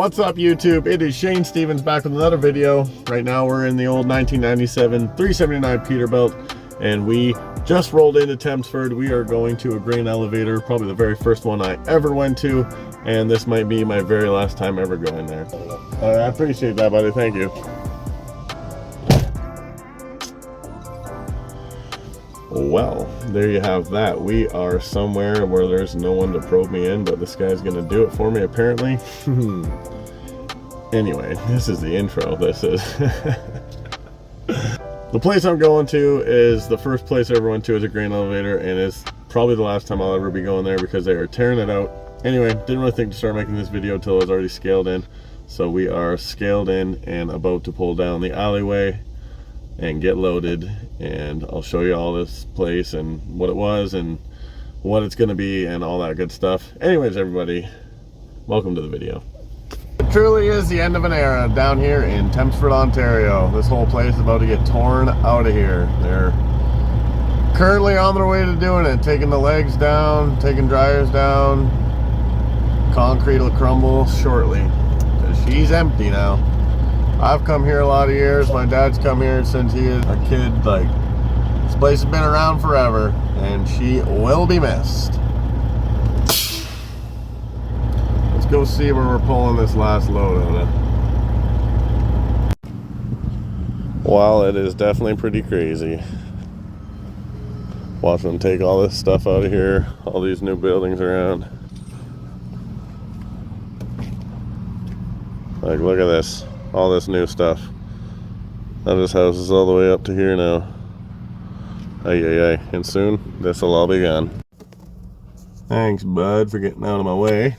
What's up YouTube? It is Shane Stevens back with another video. Right now we're in the old 1997 379 Peterbilt and we just rolled into Tempsford. We are going to a grain elevator, probably the very first one I ever went to, and this might be my very last time ever going there. I appreciate that, buddy. Thank you. Well, there you have that. We are somewhere where there's no one to probe me in, but this guy's gonna do it for me apparently. Anyway, this is the intro. This is the place I'm going to is the first place I ever went to as a grain elevator, and it's probably the last time I'll ever be going there because they are tearing it out. Anyway, didn't really think to start making this video until I was already scaled in. So we are scaled in and about to pull down the alleyway and get loaded, and I'll show you all this place and what it was and what it's gonna be and all that good stuff. Anyways, everybody, welcome to the video. It truly is the end of an era down here in Tempsford, Ontario. This whole place is about to get torn out of here. They're currently on their way to doing it, taking the legs down, taking dryers down. Concrete will crumble shortly because she's empty now. I've come here a lot of years. My dad's come here since he is a kid. Like, this place has been around forever, and she will be missed. Let's go see where we're pulling this last load out of. Well, it is definitely pretty crazy. Watching them take all this stuff out of here, all these new buildings around. Like, look at this. All this new stuff. Now this house is all the way up to here now. Ay. And soon this will all be gone. Thanks, bud, for getting out of my way.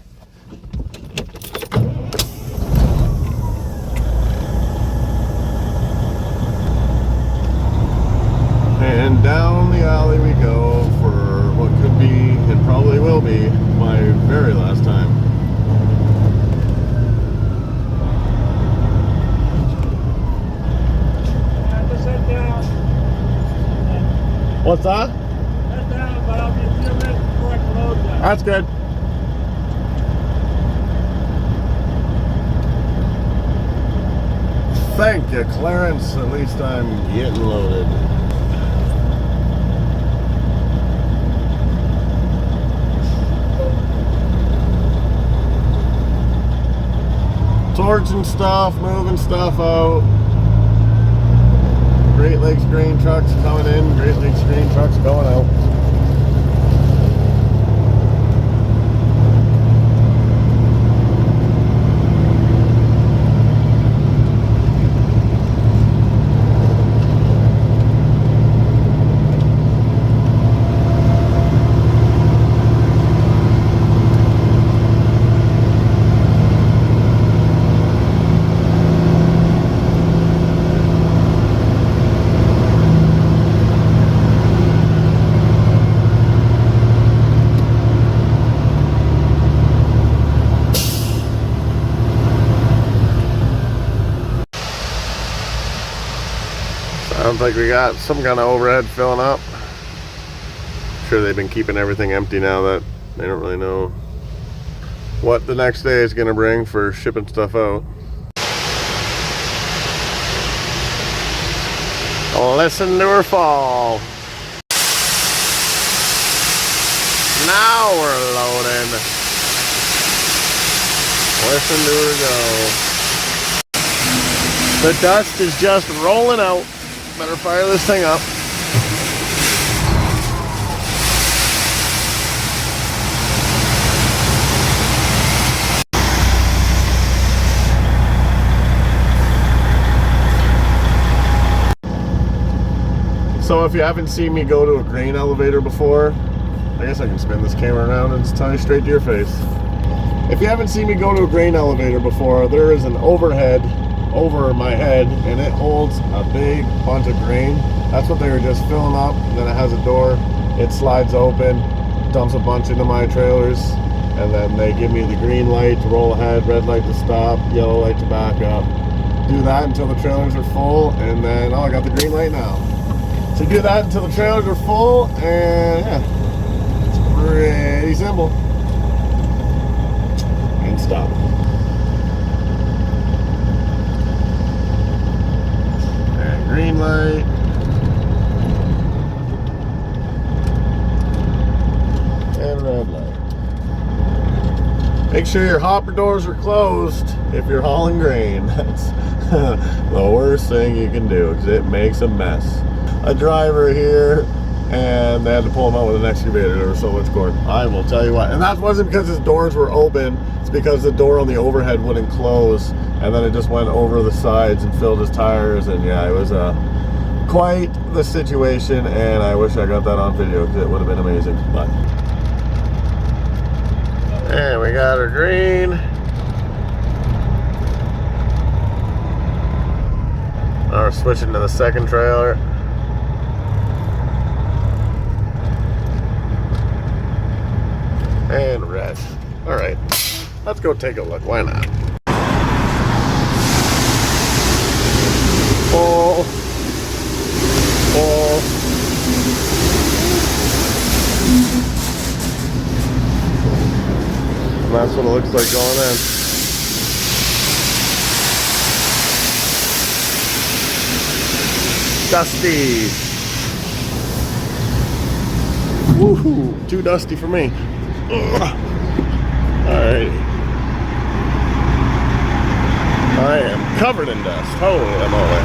And down the alley we go for what could be, and probably will be, my very last time. What's that? Head down, but I'll be a few minutes before I can load that. That's good. Thank you, Clarence. At least I'm getting loaded. Torching stuff, moving stuff out. Great Lakes grain trucks coming in, Great Lakes grain trucks going out. Sounds like we got some kind of overhead filling up. Sure, they've been keeping everything empty now that they don't really know what the next day is going to bring for shipping stuff out. Listen to her fall. Now we're loading. Listen to her go. The dust is just rolling out. Better fire this thing up. So if you haven't seen me go to a grain elevator before, I guess I can spin this camera around and just tell you straight to your face. If you haven't seen me go to a grain elevator before, there is an overhead over my head and it holds a big bunch of grain. That's what they were just filling up, and then it has a door, it slides open, dumps a bunch into my trailers, and then they give me the green light to roll ahead, red light to stop, yellow light to back up. Do that until the trailers are full, and then, oh, I got the green light now. So do that until the trailers are full, and yeah, it's pretty. 3 pretty simple. And stop. Make sure your hopper doors are closed if you're hauling grain. That's the worst thing you can do because it makes a mess. A driver here, and they had to pull him out with an excavator. There was so much corn. I will tell you what. And that wasn't because his doors were open. It's because the door on the overhead wouldn't close, and then it just went over the sides and filled his tires. And yeah, it was quite the situation, and I wish I got that on video because it would have been amazing. But and we got our grain. Now we're switching to the second trailer. And red. All right, let's go take a look. Why not? Full. And that's what it looks like going in. Dusty. Woohoo! Too dusty for me. Alright. I am covered in dust. Holy moly.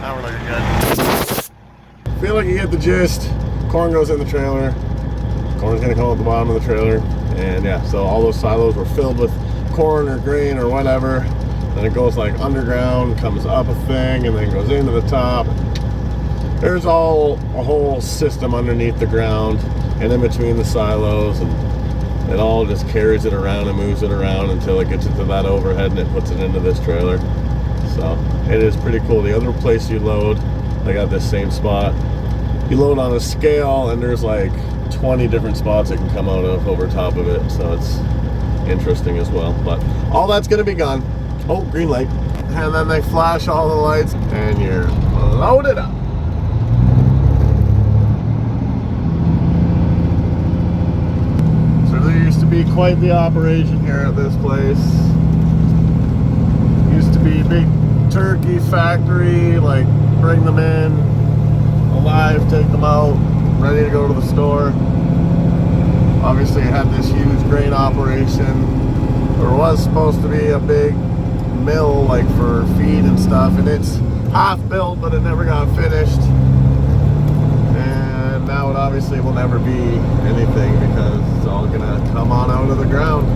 Now we're looking good. Feel like you get the gist. Corn goes in the trailer. Corn's gonna come at the bottom of the trailer. And yeah, so all those silos were filled with corn or grain or whatever. Then it goes like underground, comes up a thing, and then goes into the top. There's a whole system underneath the ground and in between the silos, and it all just carries it around and moves it around until it gets into that overhead and it puts it into this trailer. So it is pretty cool. The other place you load, I got this same spot. You load on a scale and there's like 20 different spots it can come out of over top of it. So it's interesting as well. But all that's gonna be gone. Oh, green light. And then they flash all the lights and you're loaded up. So there used to be quite the operation here at this place. Used to be a big turkey factory, like bring them in alive, take them out, ready to go to the store. Obviously it had this huge grain operation. There was supposed to be a big mill like for feed and stuff, and it's half built but it never got finished. And now it obviously will never be anything because it's all gonna come on out of the ground.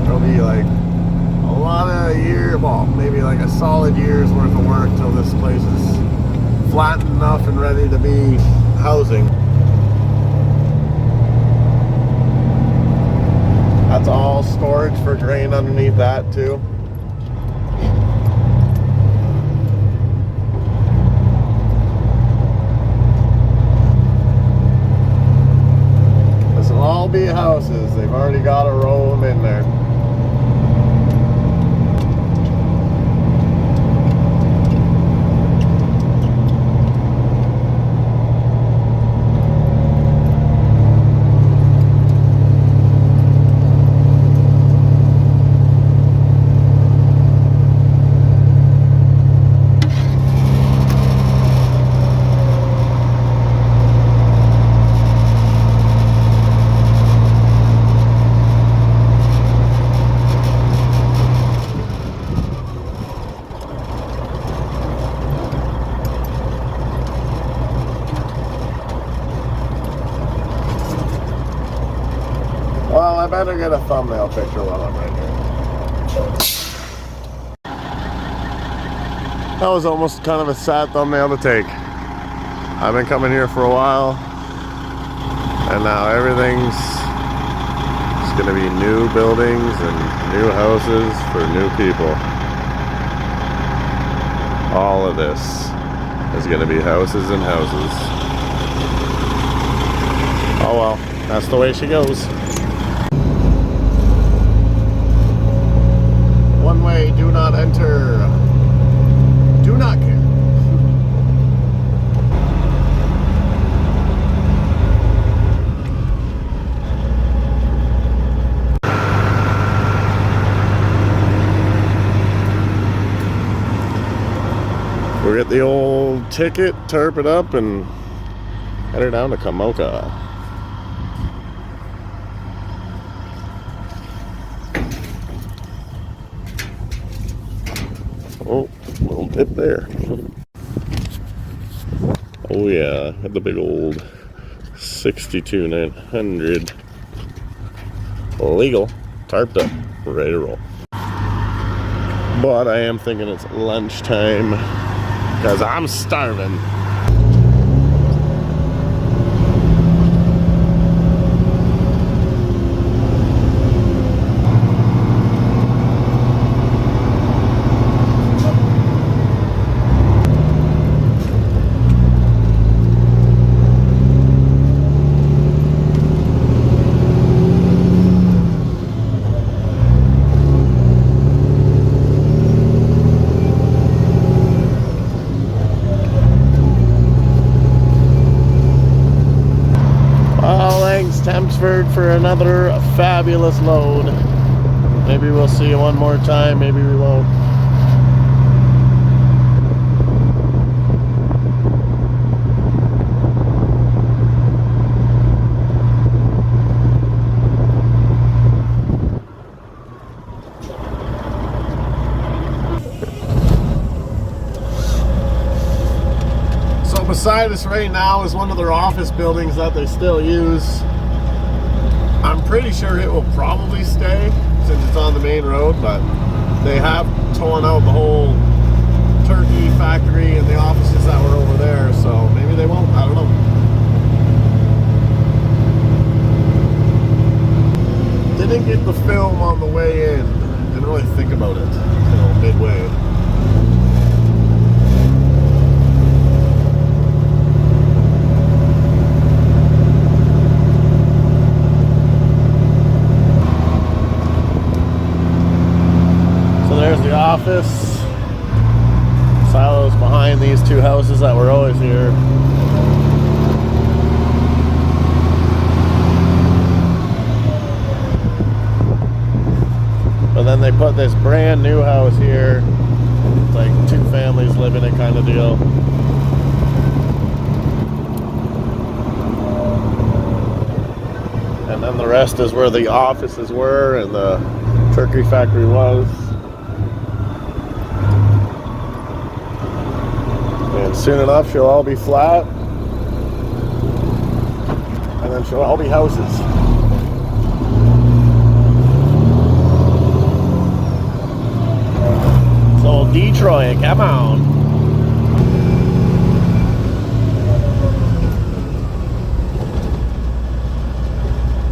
There'll be like a lot of years, well, maybe like a solid year's worth of work till this place is flattened enough and ready to be housing. That's all storage for grain underneath that too. This will all be houses. They've already got a row of them in there. Well, I better get a thumbnail picture while I'm right here. That was almost kind of a sad thumbnail to take. I've been coming here for a while, and now everything's just gonna be new buildings and new houses for new people. All of this is gonna be houses and houses. Oh well, that's the way she goes. One way, do not enter. Do not care. We'll get the old ticket, tarp it up, and Headed down to Komoka. Oh, little dip there. Oh yeah, had the big old 62-900. Legal, tarped up, ready to roll. But I am thinking it's lunchtime because I'm starving. Tempsford for another fabulous load. Maybe we'll see you one more time, maybe we won't. So beside us right now is one of their office buildings that they still use. I'm pretty sure it will probably stay since it's on the main road, but they have torn out the whole turkey factory and the offices that were over there, so maybe they won't, I don't know. Didn't get the film on the way in, didn't really think about it until midway. There's the office. Silos behind these two houses that were always here. But then they put this brand new house here. It's like two families live in it kind of deal. And then the rest is where the offices were and the turkey factory was. And soon enough, she'll all be flat, and then she'll all be houses. So Detroit, come on.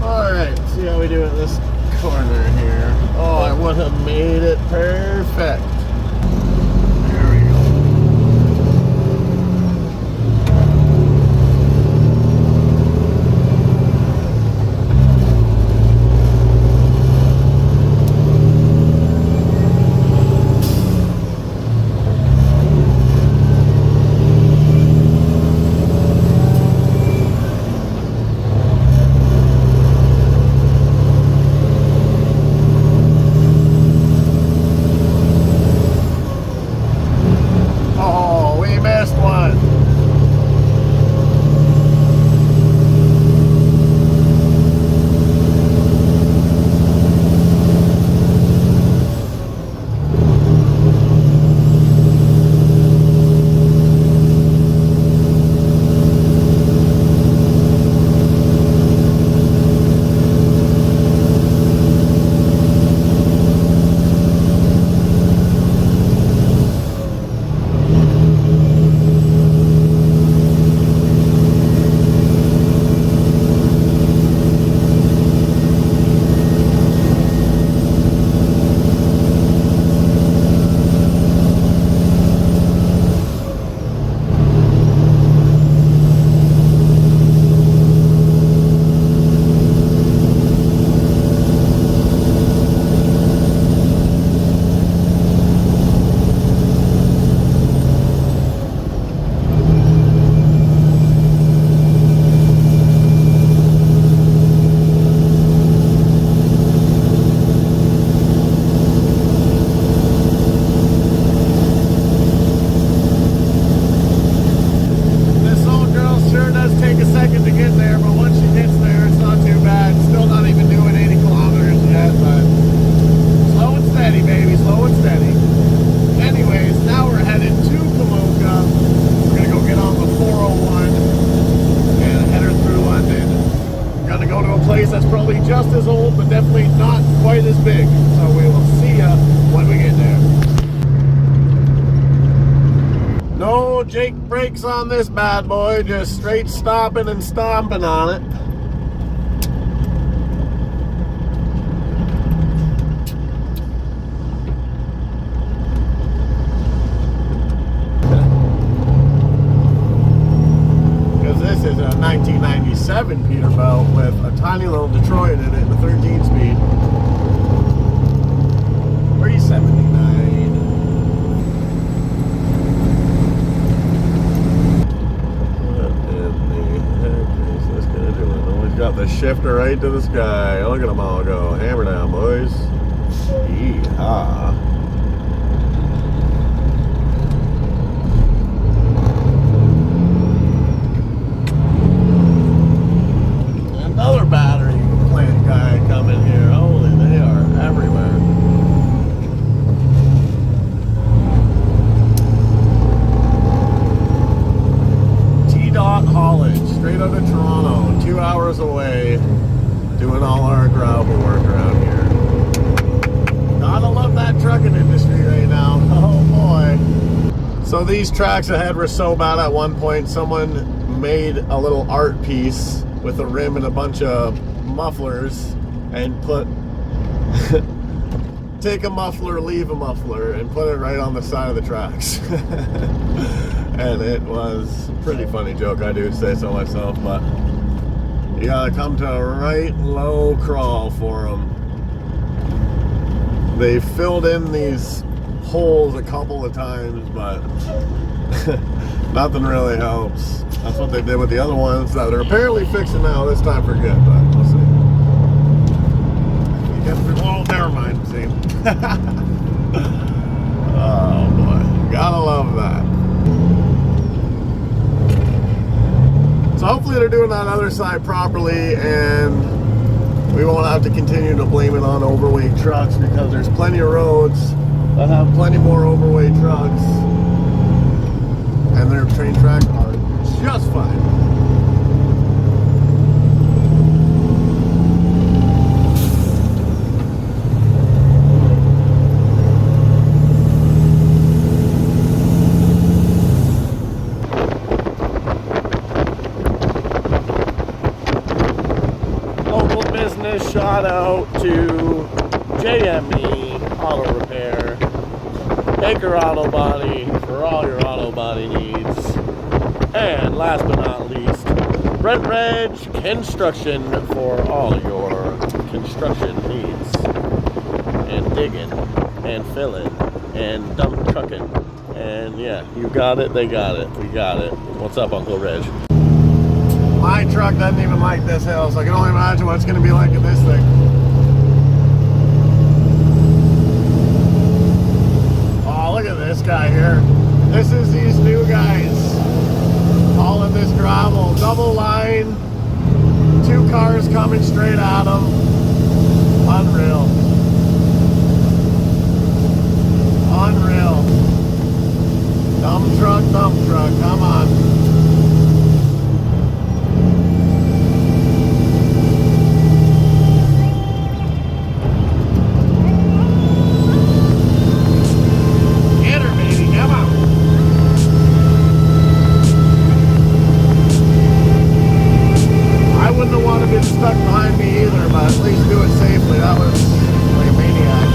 All right, see how we do at this corner here. Oh, I would have made it perfect. place that's probably just as old, but definitely not quite as big. So we will see ya when we get there. No Jake brakes on this bad boy, just straight stopping and stomping on it. Because this is a 1997 Peterbilt with a tiny little Detroit in it and a 13 speed. 379. Got the shifter right to the sky. Look at them all go. Hammer down, boys. Yeehaw. Another battery plant guy coming here. Holy, they are everywhere. T-Dot haulage, straight out of Toronto. 2 hours away, doing all our gravel work around here. Gotta love that trucking industry right now. Oh boy. So these tracks ahead were so bad at one point, someone made a little art piece with a rim and a bunch of mufflers and put take a muffler, leave a muffler, and put it right on the side of the tracks. And it was a pretty funny joke, I do say so myself, but you gotta come to a right low crawl for them. They filled in these holes a couple of times, but nothing really helps. That's what they did with the other ones that they're apparently fixing now, this time for good, but we'll see. Oh, never mind, see. Oh boy, gotta love that. So hopefully they're doing that other side properly and we won't have to continue to blame it on overweight trucks, because there's plenty of roads that have plenty more overweight trucks and their train tracks are just fine. Shout out to JME Auto Repair, Baker Auto Body for all your auto body needs, and last but not least, Brent Reg Construction for all your construction needs, and digging, and filling, and dump trucking, and yeah, you got it, they got it, we got it. What's up, Uncle Reg? My truck doesn't even like this hill, so I can only imagine what it's going to be like in this thing. Oh, look at this guy here. This is these new guys hauling this gravel. Double line, 2 cars coming straight at them. Unreal. Unreal. Dump truck, come on. Stuck behind me either, but at least do it safely. That was like a maniac.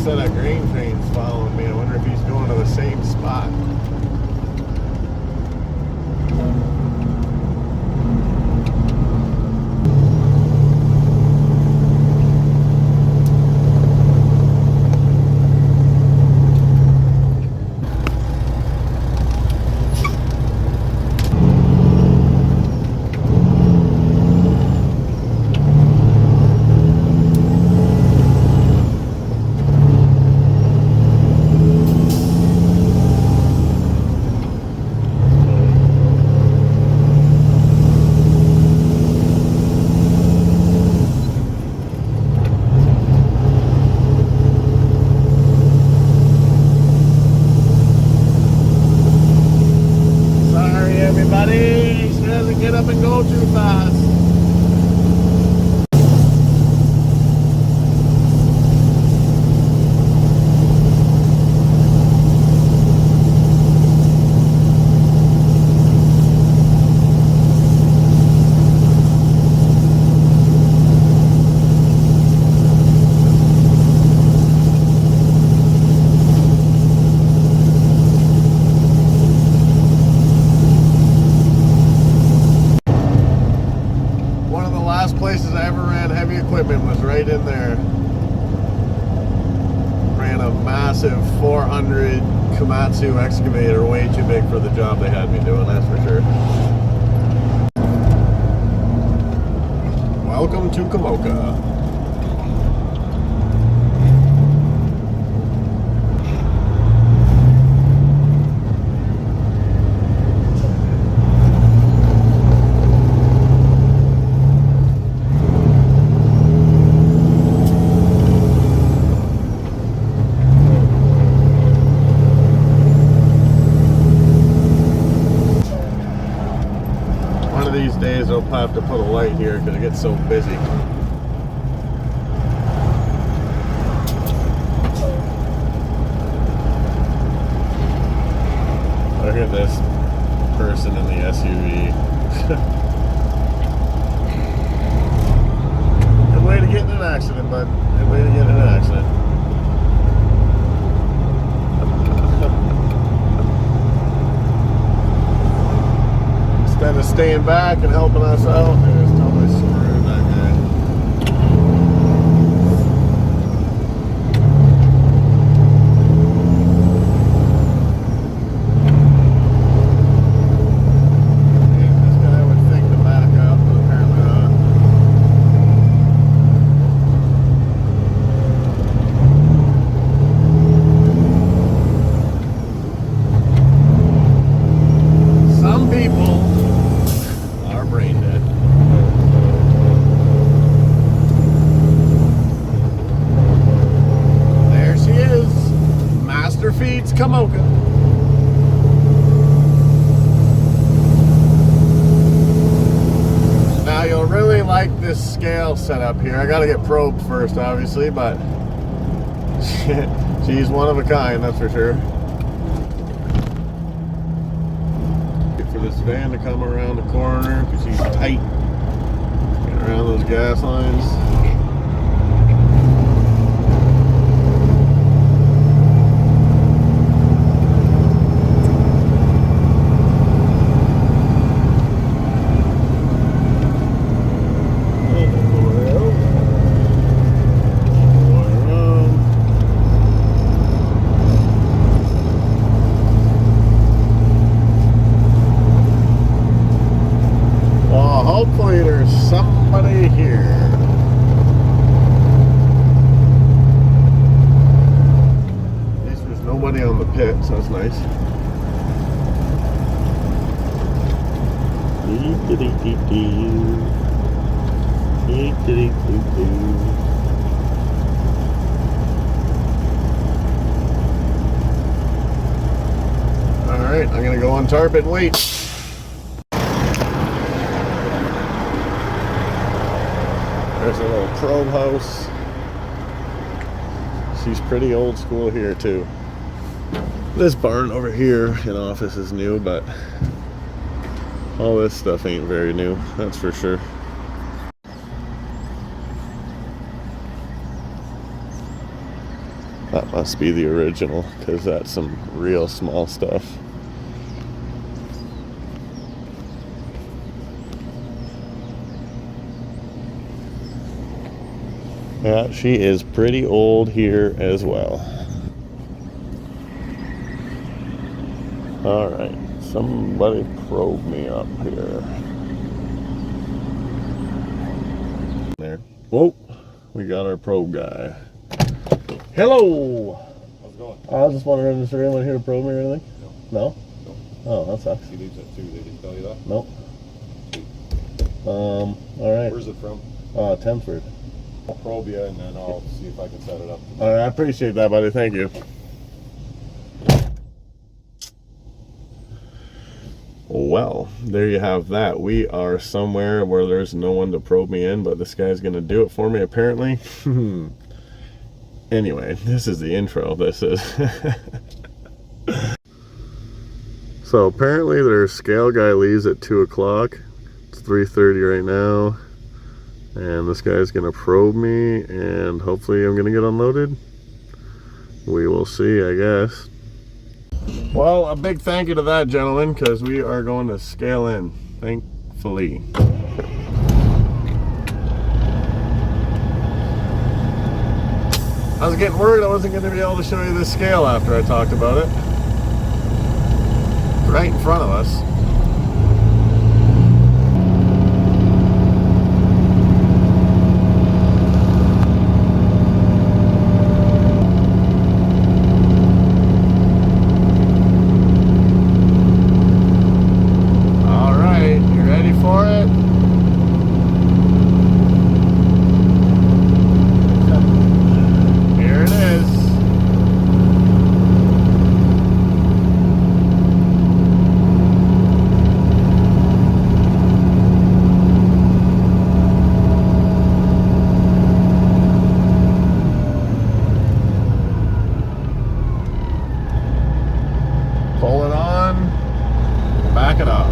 set of grain trains following me. I wonder if he's going to the same spot. Get up and go too fast. Places I ever ran heavy equipment was right in there. Ran a massive 400 Komatsu excavator, way too big for the job they had me doing, that's for sure. Welcome to Komoka. These days I'll have to put a light here because it gets so busy. Look at this person in the SUV. Good way to get in an accident, bud. Good way to get in an accident. Instead of staying back and helping us out, they just totally screwed that guy. Yeah, this guy would think to back up, but apparently not. Some people brain dead. There she is. Master feeds Komoka. Now you'll really like this scale setup here. I gotta get probed first, obviously, but she's one of a kind, that's for sure. For this van to come around the corner because she's tight. Get around those gas lines. Hopefully there's somebody here. At least there's nobody on the pit, so that's nice. Alright, I'm gonna go on tarp and wait. There's a little probe house. She's pretty old school here too. This barn over here in office is new, but all this stuff ain't very new, that's for sure. That must be the original, because that's some real small stuff. Yeah, she is pretty old here as well. Alright, somebody probe me up here. There. Whoa, we got our probe guy. Hello! How's it going? I was just wondering, is there anyone here to probe me or anything? No. No? Oh, that sucks. He leaves at 2. They didn't tell you that? Nope. Alright. Where's it from? Tempsford. I'll probe you and then I'll see if I can set it up. Alright, I appreciate that, buddy. Thank you. Well, there you have that. We are somewhere where there's no one to probe me in, but this guy's gonna do it for me apparently. Anyway, this is the intro. This is so apparently their scale guy leaves at 2 o'clock. It's 3:30 right now, and this guy's gonna probe me and hopefully I'm gonna get unloaded. We will see, I guess. Well, a big thank you to that gentleman, because we are going to scale in, thankfully. I was getting worried I wasn't going to be able to show you this scale after I talked about it. It's right in front of us. Pull it on, back it off.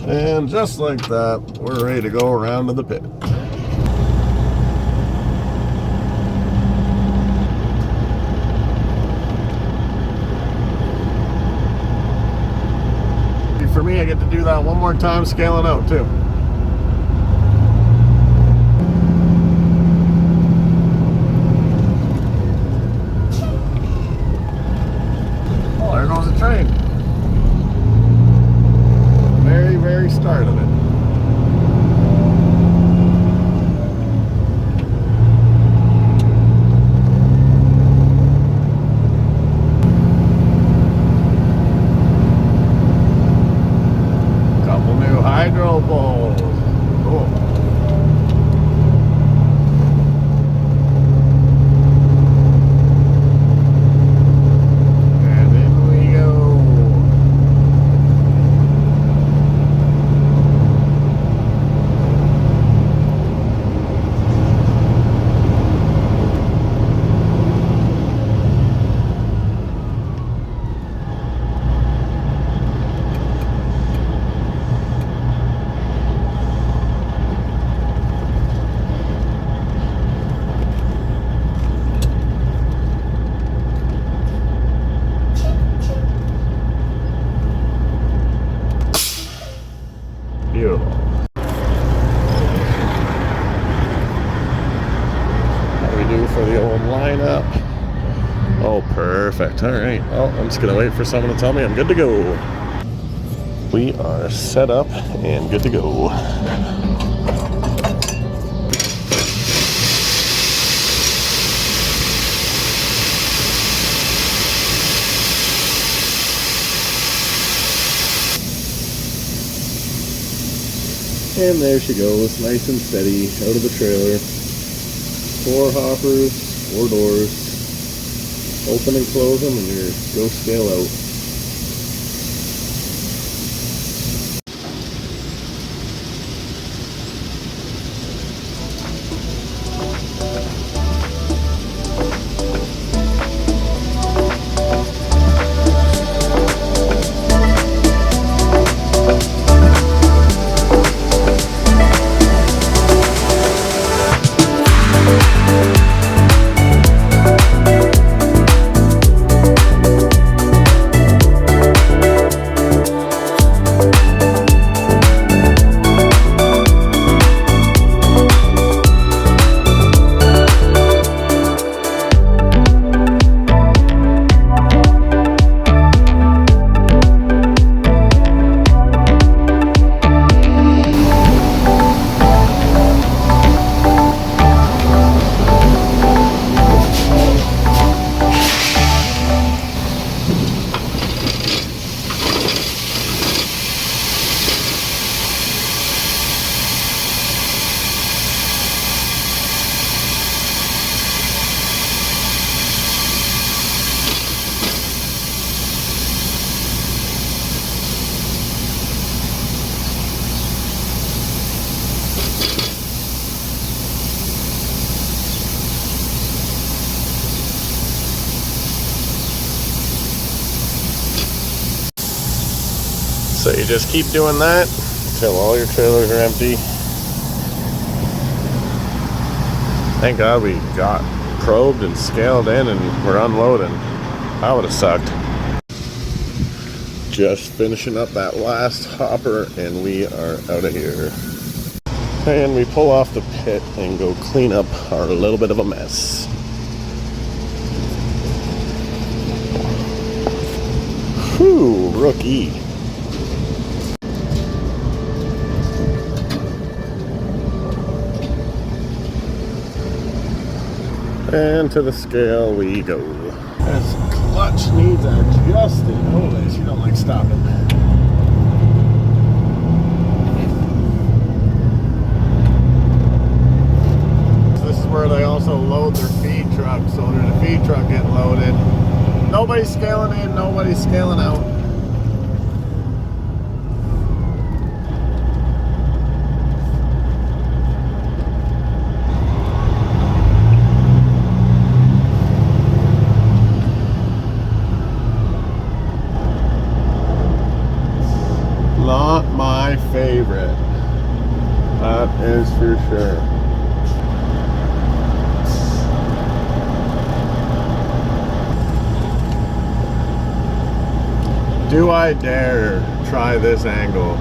And just like that, we're ready to go around to the pit. For me, I get to do that one more time, scaling out too. Oh, there goes the train. Very start of it. Couple new hydro poles. Cool. And in we go. Beautiful. How do we do for the old lineup? Oh, perfect. All right. Well, I'm just going to wait for someone to tell me I'm good to go. We are set up and good to go. And there she goes, nice and steady, out of the trailer. 4 hoppers, 4 doors. Open and close them and you go scale out. So you just keep doing that until all your trailers are empty. Thank God we got probed and scaled in and we're unloading. That would have sucked. Just finishing up that last hopper and we are out of here. And we pull off the pit and go clean up our little bit of a mess. Whew, rookie. And to the scale we go. This clutch needs adjusting. Holy, she don't like stopping. This is where they also load their feed truck. So there's a feed truck getting loaded. Nobody's scaling in, nobody's scaling out. Not my favorite. That is for sure. Do I dare try this angle?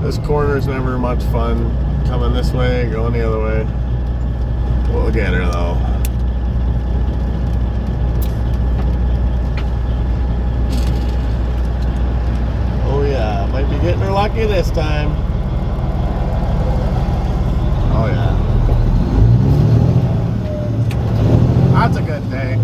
This corner's never much fun. Coming this way, going the other way. We'll get her though. Oh yeah, might be getting her lucky this time. Oh yeah. That's a good day.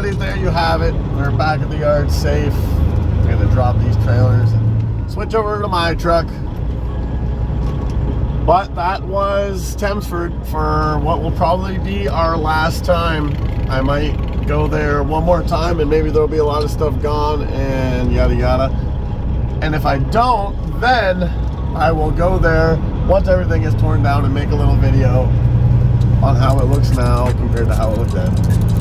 everybody, there you have it. We're back at the yard, safe. I'm gonna drop these trailers and switch over to my truck. But that was Tempsford for what will probably be our last time. I might go there one more time and maybe there'll be a lot of stuff gone and yada yada. And if I don't, then I will go there once everything is torn down and make a little video on how it looks now compared to how it looked then.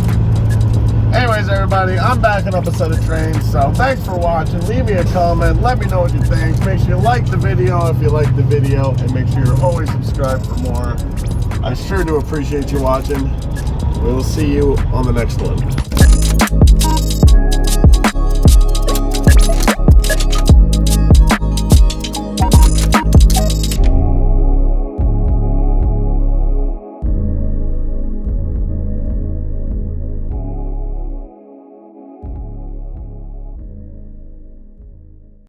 Anyways, everybody, I'm backing up a set of trains, so thanks for watching. Leave me a comment. Let me know what you think. Make sure you like the video if you like the video, and make sure you're always subscribed for more. I sure do appreciate you watching. We will see you on the next one.